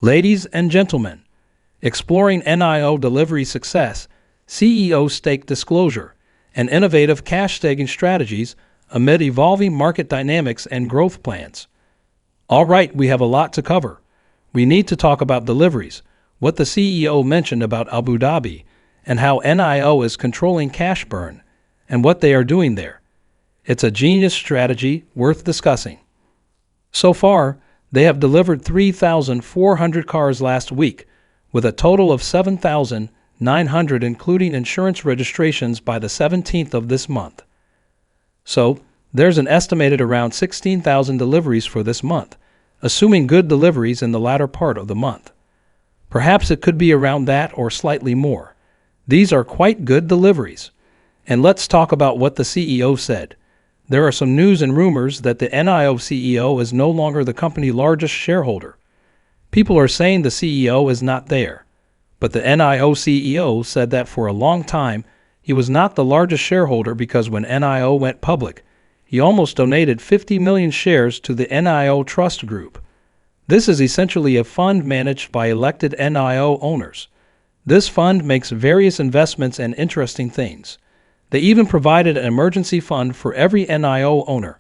Ladies and gentlemen, exploring NIO delivery success, CEO stake disclosure, and innovative cash staking strategies amid evolving market dynamics and growth plans. All right, we have a lot to cover. We need to talk about deliveries, what the CEO mentioned about Abu Dhabi, and how NIO is controlling cash burn, and what they are doing there. It's a genius strategy worth discussing. So far, they have delivered 3,400 cars last week, with a total of 7,900 including insurance registrations by the 17th of this month. So, there's an estimated around 16,000 deliveries for this month, assuming good deliveries in the latter part of the month. Perhaps it could be around that or slightly more. These are quite good deliveries. And let's talk about what the CEO said. There are some news and rumors that the NIO CEO is no longer the company's largest shareholder. People are saying the CEO is not there. But the NIO CEO said that for a long time, he was not the largest shareholder because when NIO went public, he almost donated 50 million shares to the NIO Trust Group. This is essentially a fund managed by elected NIO owners. This fund makes various investments and interesting things. They even provided an emergency fund for every NIO owner.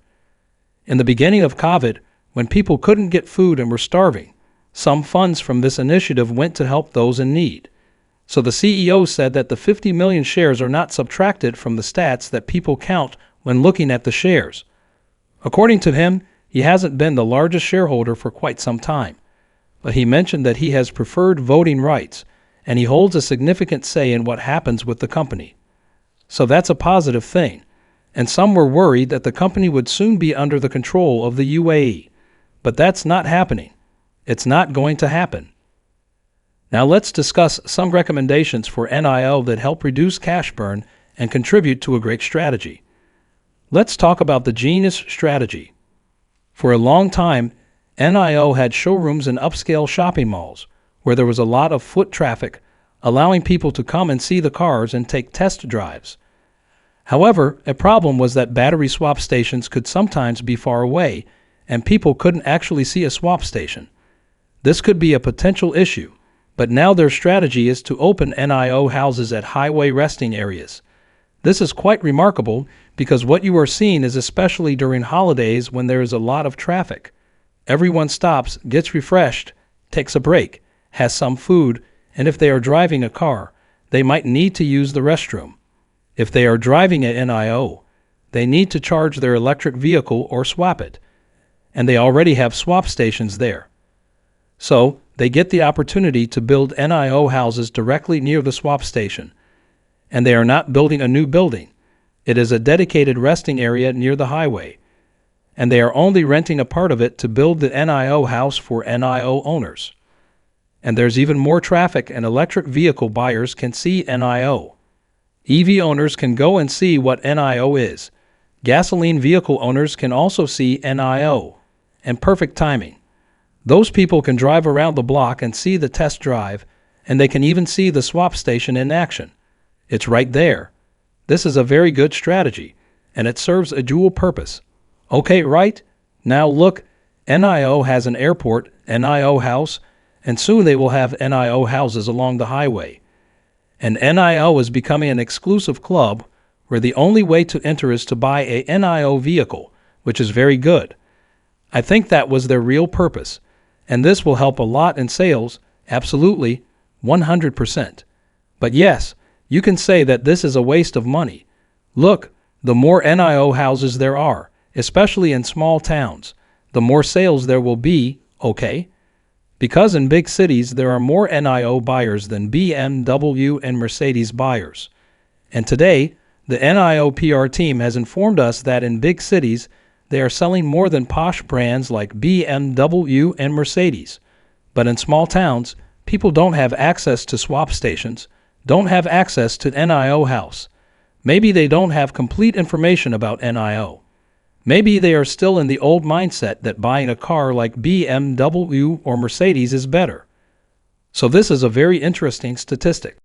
In the beginning of COVID, when people couldn't get food and were starving, some funds from this initiative went to help those in need. So the CEO said that the 50 million shares are not subtracted from the stats that people count when looking at the shares. According to him, he hasn't been the largest shareholder for quite some time, but he mentioned that he has preferred voting rights, and he holds a significant say in what happens with the company. So that's a positive thing, and some were worried that the company would soon be under the control of the UAE, but that's not happening. It's not going to happen. Now let's discuss some recommendations for NIO that help reduce cash burn and contribute to a great strategy. Let's talk about the genius strategy. For a long time, NIO had showrooms in upscale shopping malls where there was a lot of foot traffic, allowing people to come and see the cars and take test drives. However, a problem was that battery swap stations could sometimes be far away, and people couldn't actually see a swap station. This could be a potential issue, but now their strategy is to open NIO houses at highway resting areas. This is quite remarkable because what you are seeing is especially during holidays when there is a lot of traffic. Everyone stops, gets refreshed, takes a break, has some food, and if they are driving a car, they might need to use the restroom. If they are driving at NIO, they need to charge their electric vehicle or swap it, and they already have swap stations there. So, they get the opportunity to build NIO houses directly near the swap station, and they are not building a new building. It is a dedicated resting area near the highway, and they are only renting a part of it to build the NIO house for NIO owners. And there's even more traffic, and electric vehicle buyers can see NIO. EV owners can go and see what NIO is. Gasoline vehicle owners can also see NIO. And perfect timing. Those people can drive around the block and see the test drive, and they can even see the swap station in action. It's right there. This is a very good strategy, and it serves a dual purpose. Okay, right? Now look, NIO has an airport, NIO House, and soon they will have NIO houses along the highway. And NIO is becoming an exclusive club where the only way to enter is to buy a NIO vehicle, which is very good. I think that was their real purpose, and this will help a lot in sales, absolutely, 100%. But yes, you can say that this is a waste of money. Look, the more NIO houses there are, especially in small towns, the more sales there will be, okay? Because in big cities there are more NIO buyers than BMW and Mercedes buyers. And today, the NIO PR team has informed us that in big cities, they are selling more than posh brands like BMW and Mercedes. But in small towns, people don't have access to swap stations, don't have access to NIO house. Maybe they don't have complete information about NIO. Maybe they are still in the old mindset that buying a car like BMW or Mercedes is better. So this is a very interesting statistic.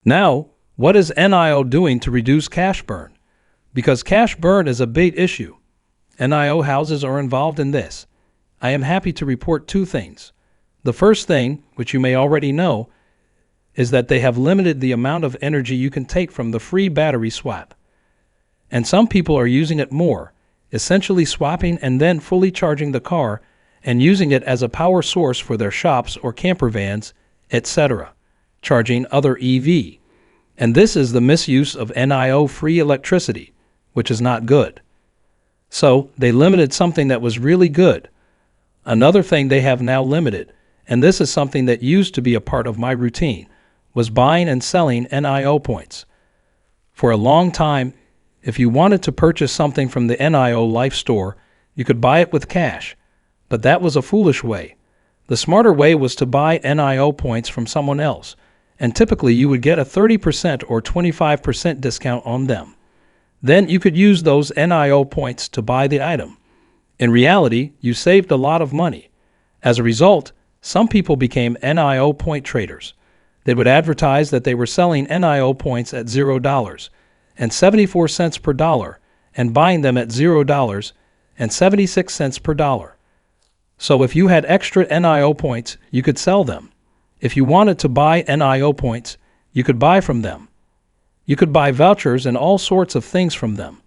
Now, what is NIO doing to reduce cash burn? Because cash burn is a big issue. NIO houses are involved in this. I am happy to report two things. The first thing, which you may already know, is that they have limited the amount of energy you can take from the free battery swap. And some people are using it more, essentially swapping and then fully charging the car and using it as a power source for their shops or camper vans, etc., charging other EV. And this is the misuse of NIO free electricity, which is not good. So they limited something that was really good. Another thing they have now limited, and this is something that used to be a part of my routine, was buying and selling NIO points. For a long time, if you wanted to purchase something from the NIO Life Store, you could buy it with cash, but that was a foolish way. The smarter way was to buy NIO points from someone else, and typically you would get a 30% or 25% discount on them. Then you could use those NIO points to buy the item. In reality, you saved a lot of money. As a result, some people became NIO point traders. They would advertise that they were selling NIO points at $0 and 74 cents per dollar and buying them at $0 and 76 cents per dollar. So if you had extra NIO points, you could sell them. If you wanted to buy NIO points, you could buy from them. You could buy vouchers and all sorts of things from them.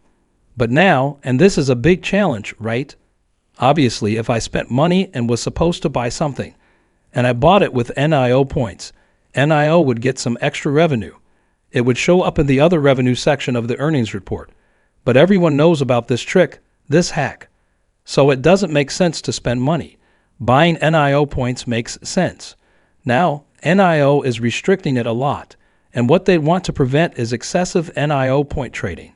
But now, and this is a big challenge, right? Obviously, if I spent money and was supposed to buy something, and I bought it with NIO points, NIO would get some extra revenue. It would show up in the other revenue section of the earnings report. But everyone knows about this trick, this hack. So it doesn't make sense to spend money. Buying NIO points makes sense. Now, NIO is restricting it a lot, and what they want to prevent is excessive NIO point trading.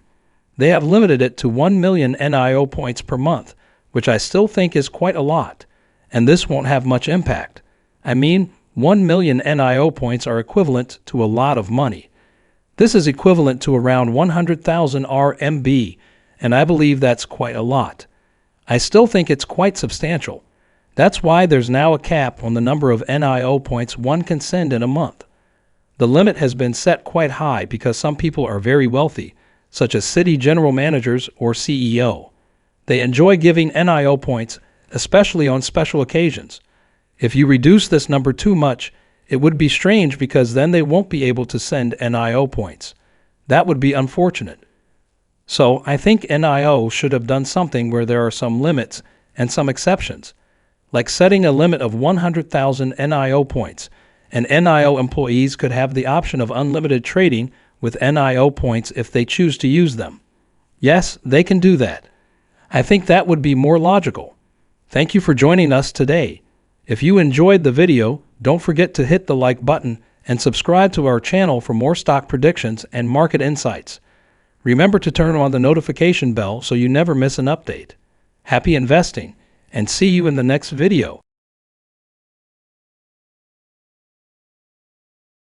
They have limited it to 1 million NIO points per month, which I still think is quite a lot, and this won't have much impact. I mean, 1 million NIO points are equivalent to a lot of money. This is equivalent to around 100,000 RMB, and I believe that's quite a lot. I still think it's quite substantial. That's why there's now a cap on the number of NIO points one can send in a month. The limit has been set quite high because some people are very wealthy, such as city general managers or CEO. They enjoy giving NIO points, especially on special occasions. If you reduce this number too much, it would be strange because then they won't be able to send NIO points. That would be unfortunate. So I think NIO should have done something where there are some limits and some exceptions, like setting a limit of 100,000 NIO points, and NIO employees could have the option of unlimited trading with NIO points if they choose to use them. Yes, they can do that. I think that would be more logical. Thank you for joining us today. If you enjoyed the video, don't forget to hit the like button and subscribe to our channel for more stock predictions and market insights. Remember to turn on the notification bell so you never miss an update. Happy investing, and see you in the next video.